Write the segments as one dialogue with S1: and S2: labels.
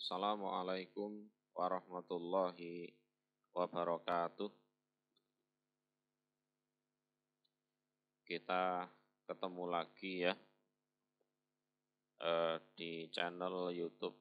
S1: Assalamualaikum warahmatullahi wabarakatuh. Kita ketemu lagi ya di channel YouTube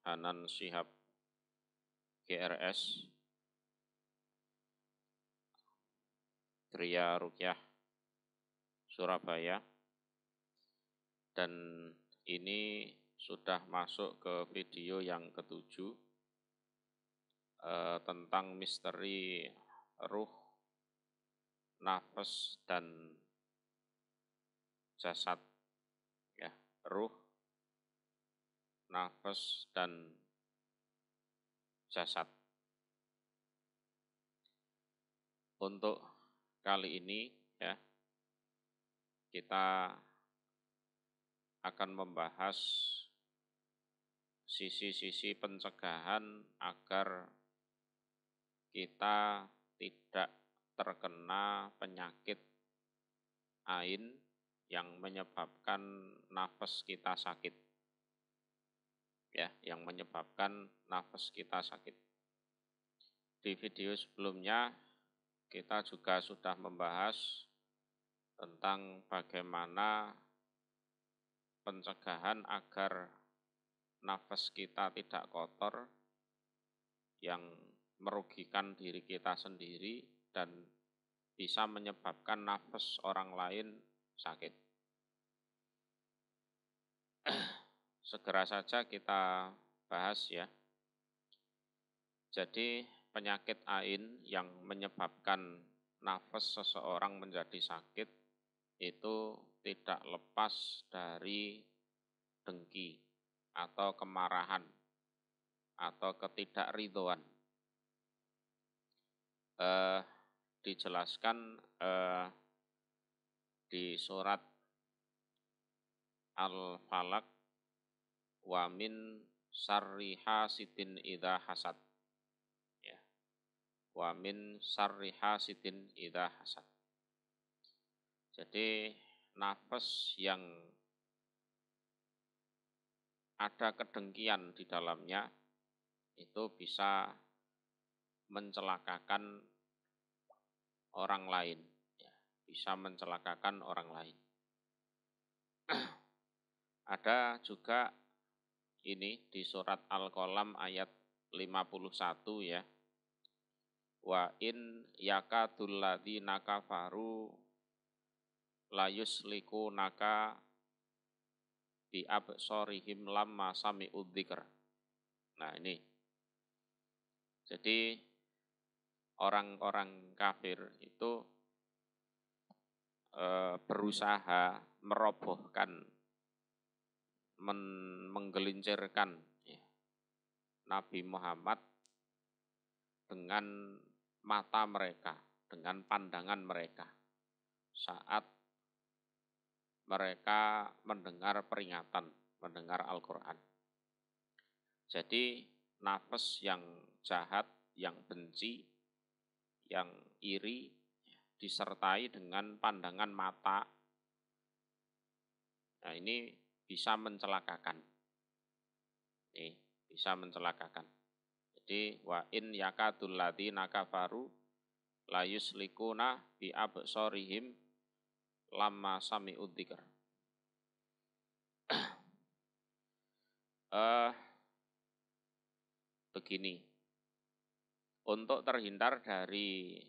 S1: Hanan Shihab GRS Gria Rukyah Surabaya, dan ini sudah masuk ke video yang ketujuh tentang misteri ruh, nafas, dan jasad ya. Ruh, nafas, dan jasad. Untuk kali ini ya, kita akan membahas sisi-sisi pencegahan agar kita tidak terkena penyakit ain yang menyebabkan nafas kita sakit. Ya, yang menyebabkan nafas kita sakit. Di video sebelumnya kita juga sudah membahas tentang bagaimana pencegahan agar nafas kita tidak kotor yang merugikan diri kita sendiri dan bisa menyebabkan nafas orang lain sakit. Segera saja kita bahas ya. Jadi penyakit ain yang menyebabkan nafas seseorang menjadi sakit itu tidak lepas dari dengki atau kemarahan atau ketidakridhoan. Dijelaskan di surat Al-Falaq, wa min syarri hasidin idza hasad. Ya. Wa min syarri hasidin idza hasad. Jadi nafas yang ada kedengkian di dalamnya itu bisa mencelakakan orang lain, ya, bisa mencelakakan orang lain. Ada juga ini di surat Al-Qalam ayat 51 ya. Wa in yakadul ladzina kafaru layusliku naka bi absorihim lamma sami'ud dzikr. Nah ini. Jadi orang-orang kafir itu berusaha merobohkan, menggelincirkan ya, Nabi Muhammad dengan mata mereka, dengan pandangan mereka saat mereka mendengar peringatan, mendengar Al-Quran. Jadi nafas yang jahat, yang benci, yang iri, disertai dengan pandangan mata, nah ini bisa mencelakakan. Ini bisa mencelakakan. Jadi wa in yakadul ladzina kafaru la yuslikuna bi absorihim lamma sami'ud dzikr. Begini, untuk terhindar dari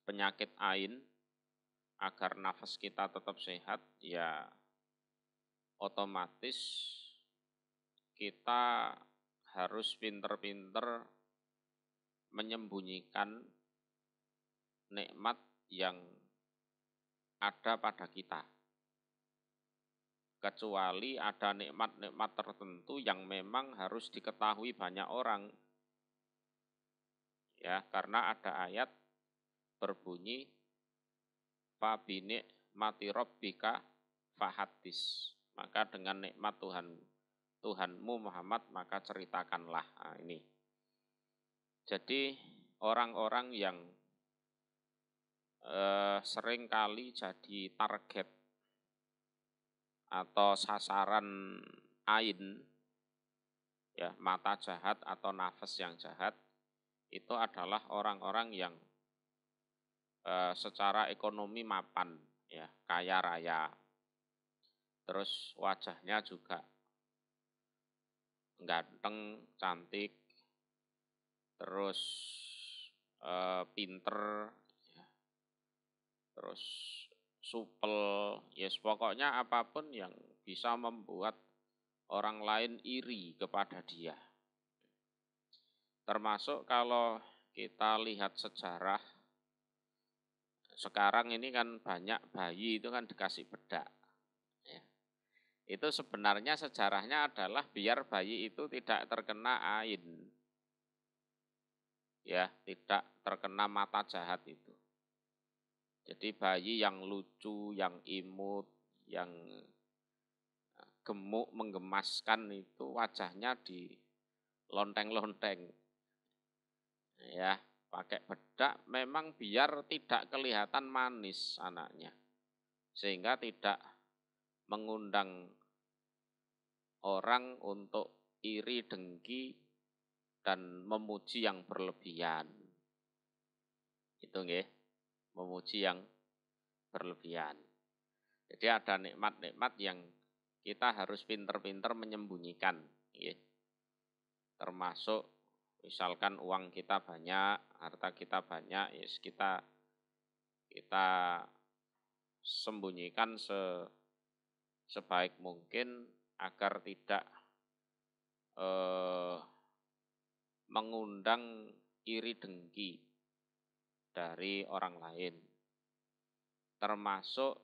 S1: penyakit ain agar nafas kita tetap sehat, ya otomatis kita harus pinter-pinter menyembunyikan nikmat yang ada pada kita. Kecuali ada nikmat-nikmat tertentu yang memang harus diketahui banyak orang. Ya, karena ada ayat berbunyi fa bi ni'mati rabbika fahaddits. Maka dengan nikmat Tuhanmu Muhammad maka ceritakanlah. Nah, ini. Jadi orang-orang yang seringkali jadi target atau sasaran ain ya, mata jahat atau nafas yang jahat itu adalah orang-orang yang secara ekonomi mapan, ya, kaya raya. Terus wajahnya juga ganteng, cantik, terus pinter, ya, terus supel, yes pokoknya apapun yang bisa membuat orang lain iri kepada dia. Termasuk kalau kita lihat sejarah, sekarang ini kan banyak bayi itu kan dikasih bedak. Ya. Itu sebenarnya sejarahnya adalah biar bayi itu tidak terkena ain. Ya, tidak terkena mata jahat itu. Jadi bayi yang lucu, yang imut, yang gemuk, menggemaskan itu wajahnya di lonteng-lonteng. Ya, pakai bedak memang biar tidak kelihatan manis anaknya. Sehingga tidak mengundang orang untuk iri, dengki, dan memuji yang berlebihan. Itu nggih, memuji yang berlebihan. Jadi ada nikmat-nikmat yang kita harus pinter-pinter menyembunyikan. Ya. Termasuk misalkan uang kita banyak, harta kita banyak, ya kita sembunyikan sebaik mungkin agar tidak mengundang iri dengki dari orang lain. Termasuk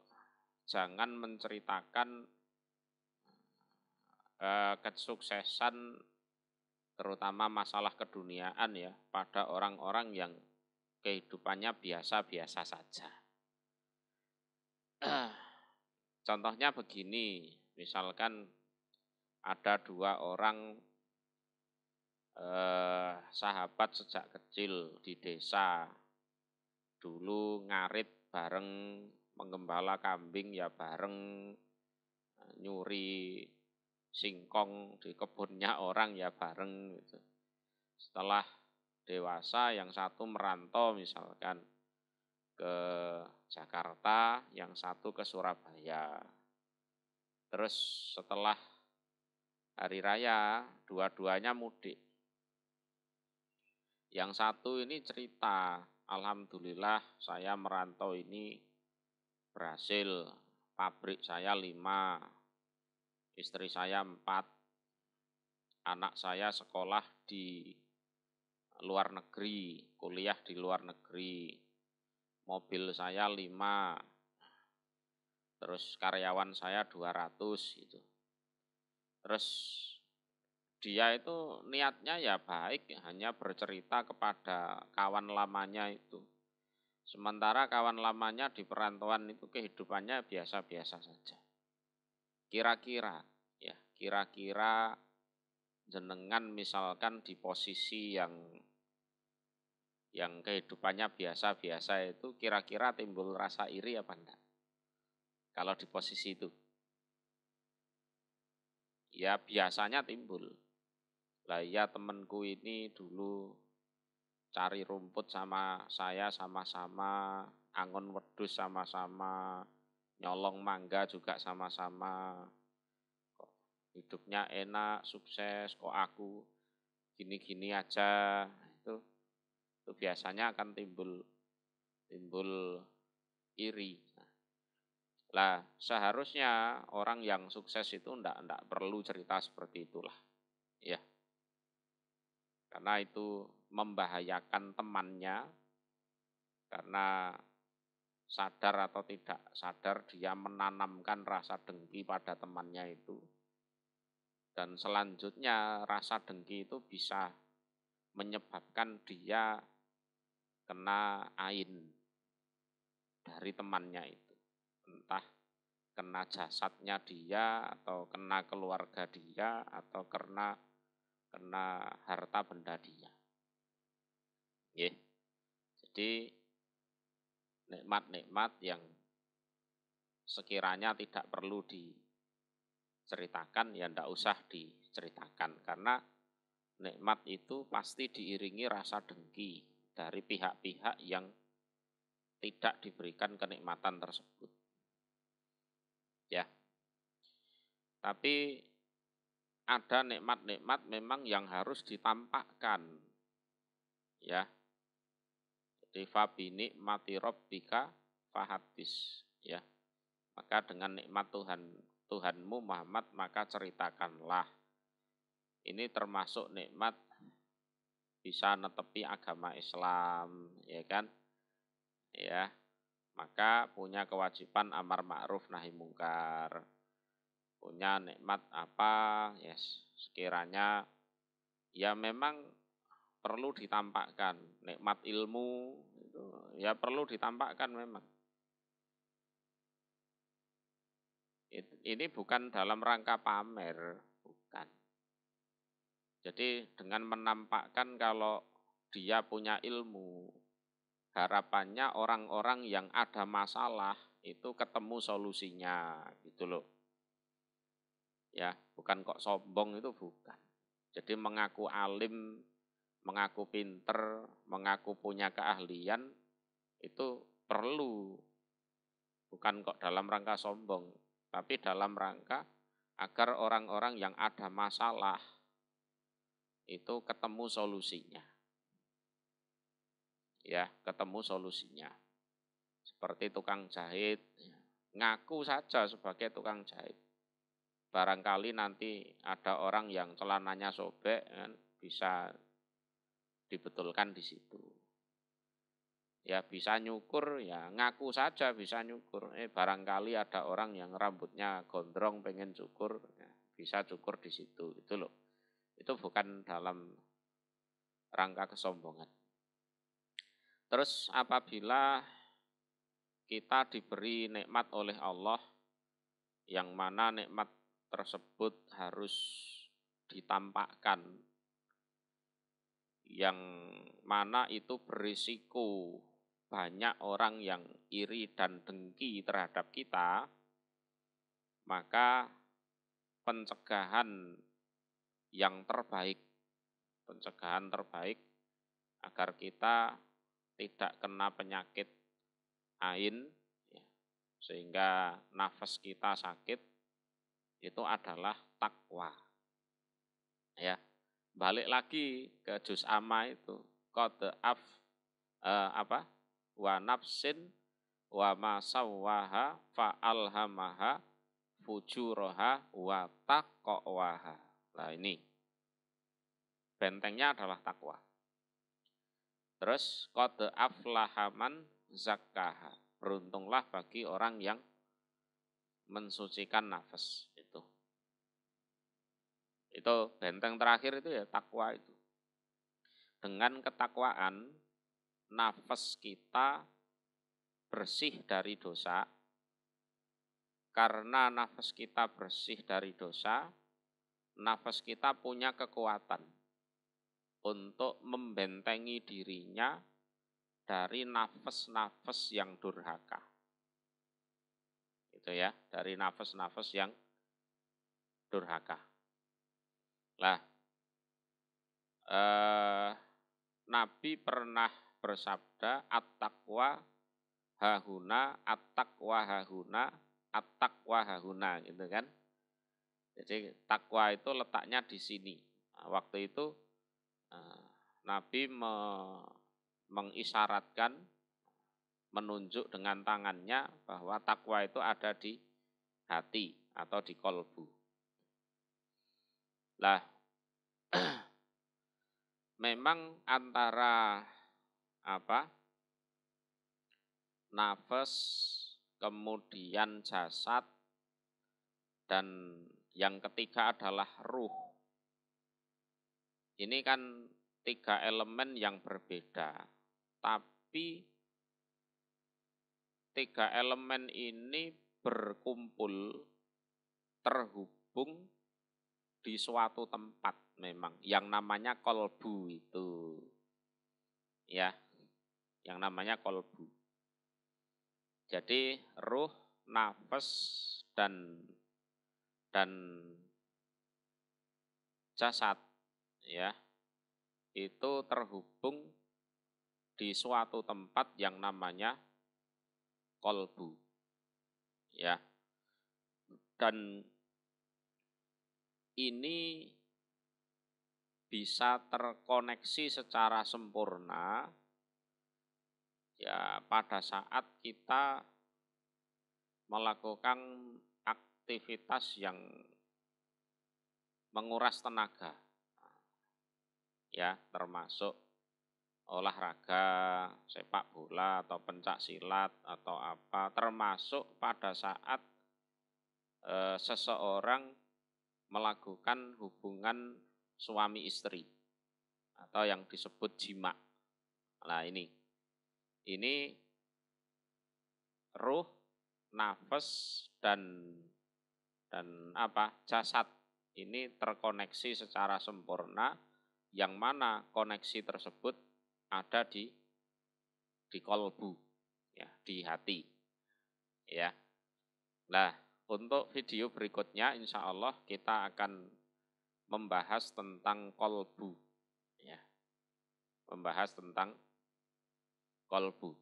S1: jangan menceritakan kesuksesan terutama masalah keduniaan ya pada orang-orang yang kehidupannya biasa-biasa saja. Contohnya begini, misalkan ada dua orang sahabat sejak kecil di desa, dulu ngarit bareng, menggembala kambing ya bareng, nyuri singkong di kebunnya orang ya bareng gitu. Setelah dewasa yang satu merantau misalkan ke Jakarta, yang satu ke Surabaya. Terus setelah hari raya dua-duanya mudik. Yang satu ini cerita, alhamdulillah saya merantau ini berhasil, pabrik saya 5, istri saya 4, anak saya sekolah di luar negeri, kuliah di luar negeri, mobil saya 5, terus karyawan saya 200 gitu. Terus dia itu niatnya ya baik, hanya bercerita kepada kawan lamanya itu. Sementara kawan lamanya di perantauan itu kehidupannya biasa-biasa saja. Kira-kira jenengan misalkan di posisi yang kehidupannya biasa-biasa itu kira-kira timbul rasa iri apa enggak? Kalau di posisi itu. Ya biasanya timbul. Lah ya temanku ini dulu cari rumput sama saya sama-sama, angon wedhus sama-sama, nyolong mangga juga sama-sama. Kok hidupnya enak, sukses, kok aku gini-gini aja. Itu biasanya akan timbul iri. Lah, seharusnya orang yang sukses itu enggak perlu cerita seperti itulah. Ya. Karena itu membahayakan temannya, karena sadar atau tidak sadar dia menanamkan rasa dengki pada temannya itu. Dan selanjutnya rasa dengki itu bisa menyebabkan dia kena ain dari temannya itu. Entah kena jasadnya dia, atau kena keluarga dia, atau kena harta benda dia. Jadi nikmat-nikmat yang sekiranya tidak perlu diceritakan ya ndak usah diceritakan, karena nikmat itu pasti diiringi rasa dengki dari pihak-pihak yang tidak diberikan kenikmatan tersebut. Ya. Tapi ada nikmat-nikmat memang yang harus ditampakkan. Ya. Jadi fabi nikmati rabbika fahadis, ya. Maka dengan nikmat Tuhanmu Muhammad maka ceritakanlah. Ini termasuk nikmat bisa netepi agama Islam, ya kan? Ya. Maka punya kewajiban amar ma'ruf nahi mungkar. Punya nikmat apa? Yes, sekiranya ya memang perlu ditampakkan. Nikmat ilmu itu ya perlu ditampakkan memang. Ini bukan dalam rangka pamer, bukan. Jadi dengan menampakkan kalau dia punya ilmu, harapannya orang-orang yang ada masalah itu ketemu solusinya, gitu loh. Ya, bukan kok sombong, itu bukan. Jadi mengaku alim, mengaku pinter, mengaku punya keahlian itu perlu. Bukan kok dalam rangka sombong, tapi dalam rangka agar orang-orang yang ada masalah itu ketemu solusinya. Ya, ketemu solusinya. Seperti tukang jahit, ngaku saja sebagai tukang jahit. Barangkali nanti ada orang yang celananya sobek, kan, bisa dibetulkan di situ. Ya bisa nyukur, ya ngaku saja bisa nyukur. Barangkali ada orang yang rambutnya gondrong pengen cukur, ya, bisa cukur di situ, itu loh. Itu bukan dalam rangka kesombongan. Terus apabila kita diberi nikmat oleh Allah, yang mana nikmat tersebut harus ditampakkan, yang mana itu berisiko banyak orang yang iri dan dengki terhadap kita, maka pencegahan yang terbaik, agar kita tidak kena penyakit ain, ya, sehingga nafas kita sakit, itu adalah takwa. Ya, balik lagi ke juz amma itu, qad wa nafsin wa ma sawwaha fa alhamaha fujuraha wa taqwaha. Nah ini bentengnya adalah takwa. Terus qad aflaha man zakkaha. Beruntunglah bagi orang yang mensucikan nafas itu. Itu benteng terakhir itu ya takwa itu. Dengan ketakwaan nafas kita bersih dari dosa. Karena nafas kita bersih dari dosa, nafas kita punya kekuatan untuk membentengi dirinya dari nafas-nafas yang durhaka. Itu ya, dari nafas-nafas yang durhaka. Lah, Nabi pernah bersabda, at-taqwa hahuna, at-taqwa hahuna, at-taqwa hahuna, gitu kan. Jadi takwa itu letaknya di sini. Nah, waktu itu Nabi mengisyaratkan, menunjuk dengan tangannya bahwa takwa itu ada di hati atau di kolbu. Lah, memang antara nafas, kemudian jasad, dan yang ketiga adalah ruh. Ini kan 3 elemen yang berbeda, tapi 3 elemen ini berkumpul, terhubung di suatu tempat memang, yang namanya kolbu itu. Ya, yang namanya kolbu. Jadi ruh, nafas, dan jasad, ya, itu terhubung di suatu tempat yang namanya kolbu. Ya. Dan ini bisa terkoneksi secara sempurna ya pada saat kita melakukan aktivitas yang menguras tenaga. Ya, termasuk olahraga, sepak bola atau pencak silat atau apa, termasuk pada saat seseorang melakukan hubungan suami istri atau yang disebut jima. Nah, ini ruh, nafas dan jasad ini terkoneksi secara sempurna, yang mana koneksi tersebut ada di kolbu, ya, di hati, ya. Nah, untuk video berikutnya insya Allah kita akan membahas tentang kolbu, ya, membahas tentang kolbu.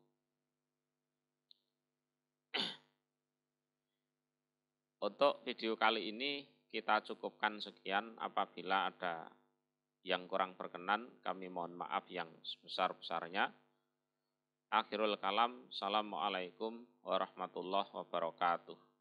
S1: Untuk video kali ini kita cukupkan sekian. Apabila ada yang kurang berkenan, kami mohon maaf yang sebesar-besarnya. Akhirul kalam, assalamualaikum warahmatullahi wabarakatuh.